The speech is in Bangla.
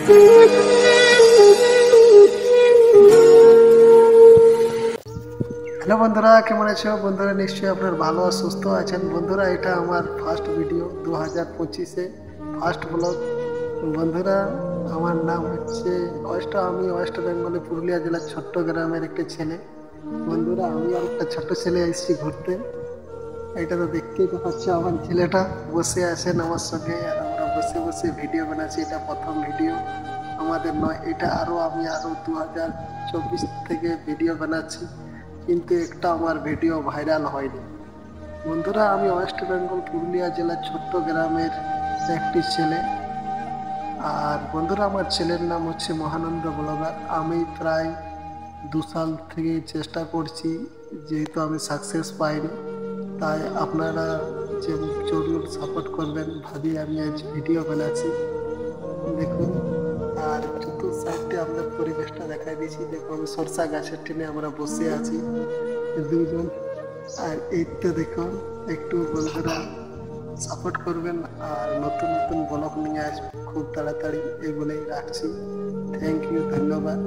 হ্যালো বন্ধুরা, কেমন আছো? বন্ধুরা নিশ্চয়ই আপনার ভালো আর সুস্থ আছেন। বন্ধুরা, এটা আমার ফার্স্ট ভিডিও 2025-এ ফার্স্ট ব্লগ। বন্ধুরা, আমার নাম হচ্ছে আমি ওয়েস্ট বেঙ্গলে পুরুলিয়া জেলার ছোট্ট গ্রামের একটা ছেলে। বন্ধুরা, আমি আর একটা ছোট্ট ছেলে এসেছি ঘুরতে। এটা তো দেখতেই তো পাচ্ছ, আমার ছেলেটা বসে আছেন আমার সঙ্গে, আর আমরা বসে বসে ভিডিও বানাচ্ছি। এটা প্রথম ভিডিও আমাদের নয়, এটা আমি আরো 2024 থেকে ভিডিও বানাচ্ছি, কিন্তু একটা আমার ভিডিও ভাইরাল হয়নি। বন্ধুরা, আমি ওয়েস্ট বেঙ্গল পুরুলিয়া জেলার ছোট্ট গ্রামের একটি ছেলে। আর বন্ধুরা, আমার ছেলের নাম হচ্ছে মহানন্দ ব্লগার। আমি প্রায় 2 সাল থেকে চেষ্টা করছি, যেহেতু আমি সাকসেস পাইনি, তাই আপনারা যে জরুর সাপোর্ট করবেন ভাবি আমি আজ ভিডিও বানাচ্ছি। দেখুন, আর চতুর্থ সাইডে আমরা পরিবেশটা দেখাই দিয়েছি। দেখুন, সরষা গাছের টেনে আমরা বসে আছি দুজন। আর এই তো দেখুন, একটু বন্ধুরা সাপোর্ট করবেন, আর নতুন নতুন ব্লগ নিয়ে আসবে খুব তাড়াতাড়ি, এগুলোই রাখছি। থ্যাংক ইউ, ধন্যবাদ।